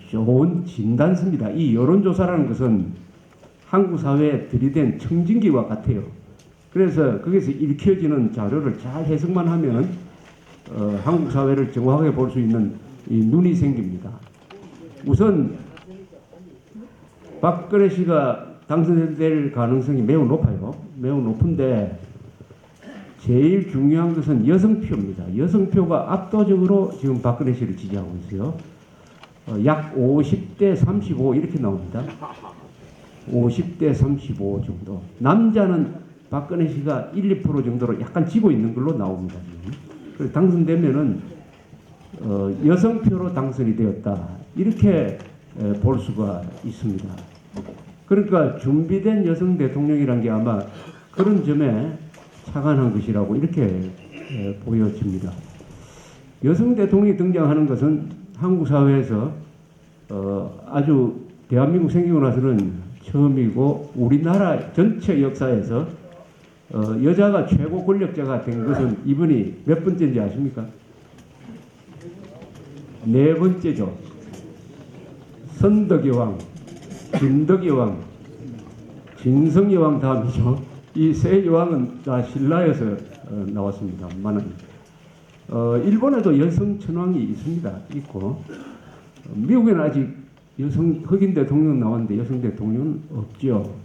좋은 진단서입니다. 이 여론조사라는 것은 한국 사회에 들이댄 청진기와 같아요. 그래서 거기서 읽혀지는 자료를 잘 해석만 하면 한국 사회를 정확하게 볼 수 있는 이 눈이 생깁니다. 우선 박근혜 씨가 당선될 가능성이 매우 높아요. 매우 높은데 제일 중요한 것은 여성표입니다. 여성표가 압도적으로 지금 박근혜 씨를 지지하고 있어요. 약 50대 35 이렇게 나옵니다. 50대 35 정도. 남자는 박근혜 씨가 1, 2% 정도로 약간 지고 있는 걸로 나옵니다. 그래서 당선되면은 여성표로 당선이 되었다. 이렇게 볼 수가 있습니다. 그러니까 준비된 여성 대통령이란 게 아마 그런 점에 착안한 것이라고 이렇게 보여집니다. 여성 대통령이 등장하는 것은 한국 사회에서 아주 대한민국 생기고 나서는 처음이고 우리나라 전체 역사에서 여자가 최고 권력자가 된 것은 이분이 몇 번째인지 아십니까? 네 번째죠. 선덕의 왕, 김덕의 왕, 진성의 왕 다음이죠. 이 세 여왕은 다 신라에서 나왔습니다만은 일본에도 여성 천왕이 있고 미국에는 아직 여성 흑인 대통령 나왔는데 여성 대통령은 없죠.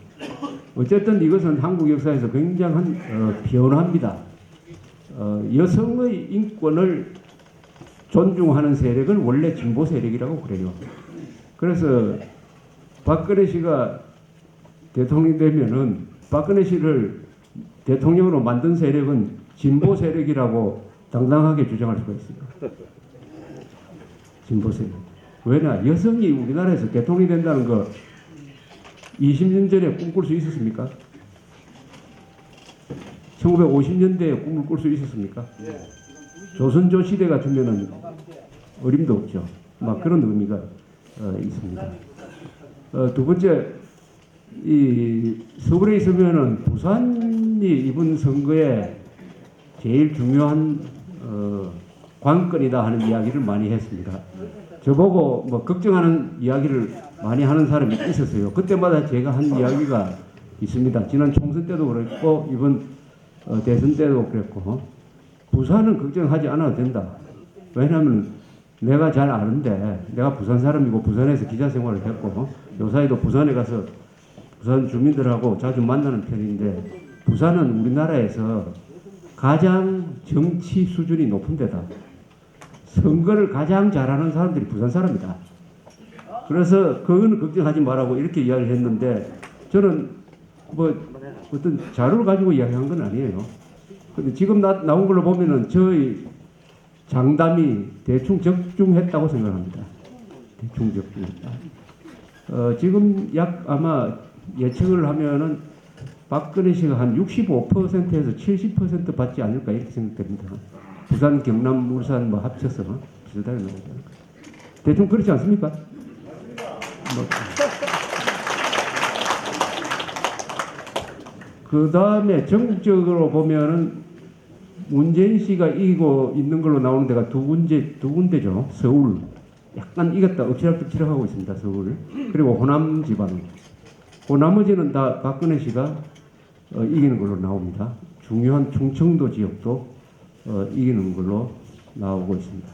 어쨌든 이것은 한국 역사에서 굉장한 변화입니다. 여성의 인권을 존중하는 세력은 원래 진보 세력이라고 그래요. 그래서 박근혜 씨가 대통령이 되면은 박근혜 씨를 대통령으로 만든 세력은 진보 세력이라고 당당하게 주장할 수가 있어요. 진보 세력. 왜냐? 여성이 우리나라에서 대통령이 된다는 거 20년 전에 꿈꿀 수 있었습니까? 1950년대에 꿈을 꿀 수 있었습니까? 조선조 시대가 되면은 어림도 없죠. 막 그런 의미가 있습니다. 두 번째, 이 서울에 있으면은 부산이 이번 선거에 제일 중요한 관건이다 하는 이야기를 많이 했습니다. 저보고 뭐 걱정하는 이야기를 많이 하는 사람이 있었어요. 그때마다 제가 한 이야기가 있습니다. 지난 총선 때도 그랬고 이번 대선 때도 그랬고 부산은 걱정하지 않아도 된다. 왜냐하면 내가 잘 아는데 내가 부산 사람이고 부산에서 기자 생활을 했고 요사이도 부산에 가서 부산 주민들하고 자주 만나는 편인데 부산은 우리나라에서 가장 정치 수준이 높은 데다. 선거를 가장 잘하는 사람들이 부산 사람이다. 그래서 그거는 걱정하지 말라고 이렇게 이야기를 했는데 저는 뭐 어떤 자료를 가지고 이야기한 건 아니에요. 근데 지금 나온 걸로 보면은 저희 장담이 대충 적중했다고 생각합니다. 대충 적중했다. 지금 약 아마 예측을 하면은 박근혜 씨가 한 65%에서 70% 받지 않을까 이렇게 생각됩니다. 부산, 경남, 울산 뭐 합쳐서 비슷하게 나오지 않을까. 대충 그렇지 않습니까? 그 다음에 전국적으로 보면은 문재인 씨가 이기고 있는 걸로 나오는 데가 두 군데죠. 서울. 약간 이겼다 엎치락뒤치락 하고 있습니다. 서울. 그리고 호남 지방. 그 나머지는 다 박근혜 씨가 이기는 걸로 나옵니다. 중요한 충청도 지역도 이기는 걸로 나오고 있습니다.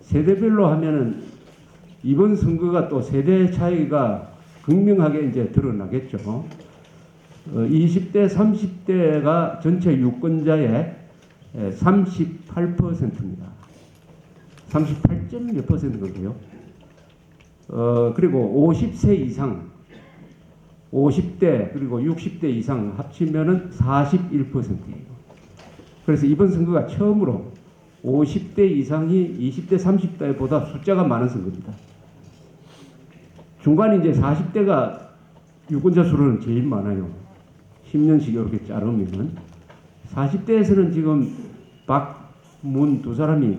세대별로 하면은 이번 선거가 또 세대 차이가 극명하게 이제 드러나겠죠. 20대, 30대가 전체 유권자의 38%입니다. 38점 몇 %거고요. 그리고 50세 이상, 50대 그리고 60대 이상 합치면은 41%예요. 그래서 이번 선거가 처음으로 50대 이상이 20대, 30대보다 숫자가 많은 선거입니다. 중간에 이제 40대가 유권자 수로는 제일 많아요. 10년씩 이렇게 자르면 40대에서는 지금 박, 문 두 사람이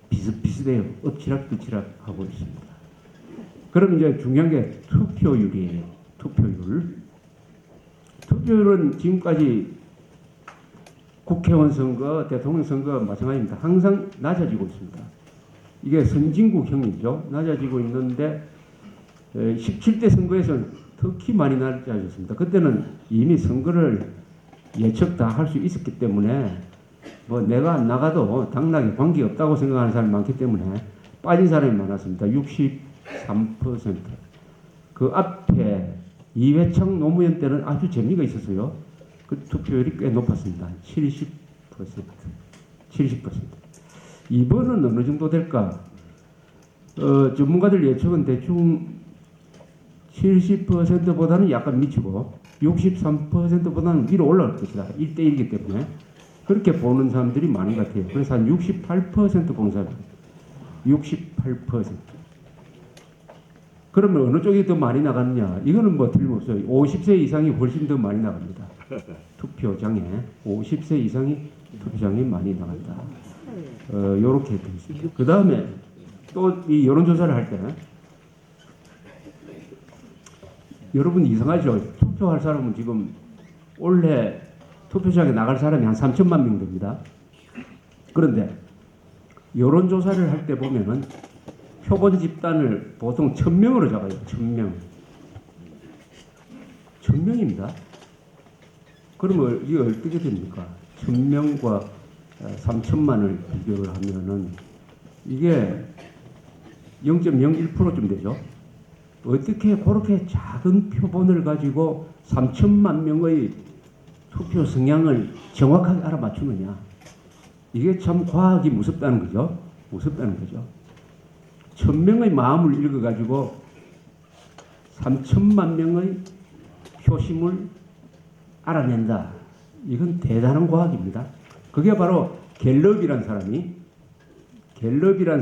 비슷비슷해요. 엎치락뒤치락 하고 있습니다. 그럼 이제 중요한 게 투표율이에요. 투표율은 지금까지 국회의원 선거, 대통령 선거 마찬가지입니다. 항상 낮아지고 있습니다. 이게 선진국형이죠. 낮아지고 있는데 17대 선거에서는 특히 많이 낮아졌습니다. 그때는 이미 선거를 예측 다 할 수 있었기 때문에 뭐 내가 안 나가도 당락에 관계없다고 생각하는 사람이 많기 때문에 빠진 사람이 많았습니다. 63%. 그 앞에 이회창 노무현 때는 아주 재미가 있었어요. 그 투표율이 꽤 높았습니다. 70%. 이번은 어느 정도 될까? 전문가들 예측은 대충 70%보다는 약간 미치고 63%보다는 위로 올라갈 것이다. 1대1이기 때문에 그렇게 보는 사람들이 많은 것 같아요. 그래서 한 68% 보는 사람, 68%. 그러면 어느 쪽이 더 많이 나갔느냐? 이거는 뭐 틀림없어요. 50세 이상이 훨씬 더 많이 나갑니다. 투표장에 50세 이상이 투표장에 많이 나간다. 요렇게 되어 있습니다. 그 다음에 또 이 여론조사를 할 때 여러분 이상하죠? 투표할 사람은 지금 올해 투표장에 나갈 사람이 한 3천만 명 됩니다. 그런데 여론조사를 할 때 보면은 표본 집단을 보통 1000명으로 잡아요. 1000명. 1000명입니다. 그러면 이게 어떻게 됩니까? 1000명과 3천만을 비교를 하면은 이게 0.01%쯤 되죠. 어떻게 그렇게 작은 표본을 가지고 3천만 명의 투표 성향을 정확하게 알아맞추느냐. 이게 참 과학이 무섭다는 거죠. 무섭다는 거죠. 1000명의 마음을 읽어가지고 3천만 명의 표심을 알아낸다. 이건 대단한 과학입니다. 그게 바로 갤럽이란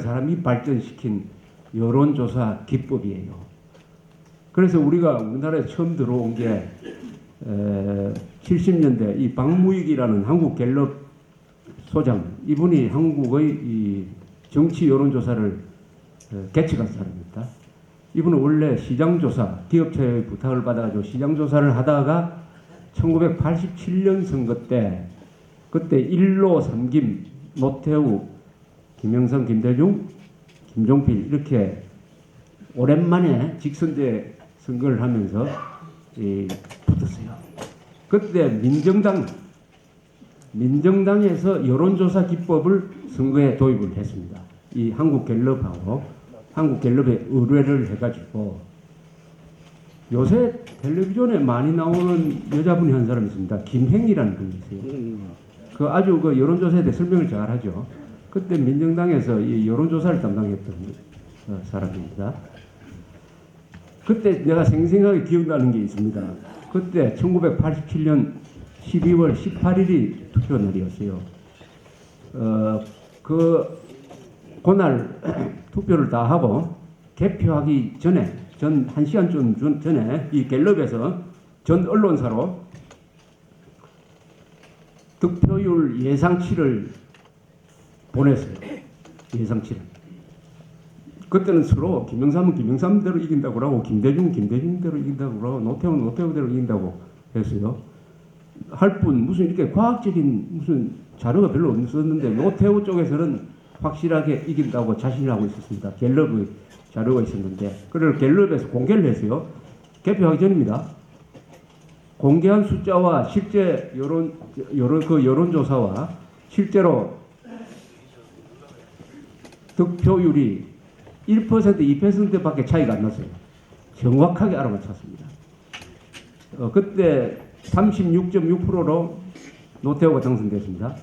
사람이 발전시킨 여론조사 기법이에요. 그래서 우리나라에 처음 들어온 게 70년대 이 박무익이라는 한국 갤럽 소장, 이분이 한국의 이 정치 여론조사를 개척한 사람입니다. 이분은 원래 시장조사, 기업체의 부탁을 받아가지고 시장조사를 하다가 1987년 선거 때 그때 1로 3김 노태우, 김영삼, 김대중, 김종필 이렇게 오랜만에 직선제 선거를 하면서 붙었어요. 그때 민정당에서 여론조사 기법을 선거에 도입을 했습니다. 이 한국갤럽하고 한국갤럽에 의뢰를 해가지고 요새 텔레비전에 많이 나오는 여자분이 한 사람이 있습니다. 김행이라는 분이 있어요. 그 아주 그 여론조사에 대해 설명을 잘 하죠. 그때 민정당에서 이 여론조사를 담당했던 사람입니다. 그때 내가 생생하게 기억나는 게 있습니다. 그때 1987년 12월 18일이 투표 날이었어요. 그날 투표를 다 하고 개표하기 전에 전 1시간쯤 전에 이 갤럽에서 전 언론사로 득표율 예상치를 보냈어요. 예상치를. 그때는 서로 김영삼은 김영삼대로 이긴다고 하고 김대중은 김대중대로 이긴다고 하고 노태우는 노태우대로 이긴다고 했어요. 할 뿐 무슨 이렇게 과학적인 무슨 자료가 별로 없었는데 노태우 쪽에서는 확실하게 이긴다고 자신을 하고 있었습니다. 갤럽의 자료가 있었는데 그걸 갤럽에서 공개를 했어요. 개표하기 전입니다. 공개한 숫자와 실제 여론조사와 실제로 득표율이 1%, 2%밖에 차이가 안 났어요. 정확하게 알아맞혔습니다. 그때 36.6%로 노태우가 당선됐습니다.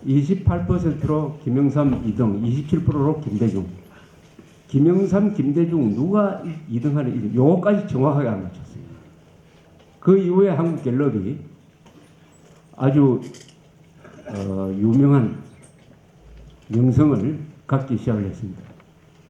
28%로 김영삼 2등, 27%로 김대중. 김영삼, 김대중 누가 2등 하는 요거까지 정확하게 알아맞혔어요. 그 이후에 한국갤럽이 아주 유명한 명성을 갖기 시작을 했습니다.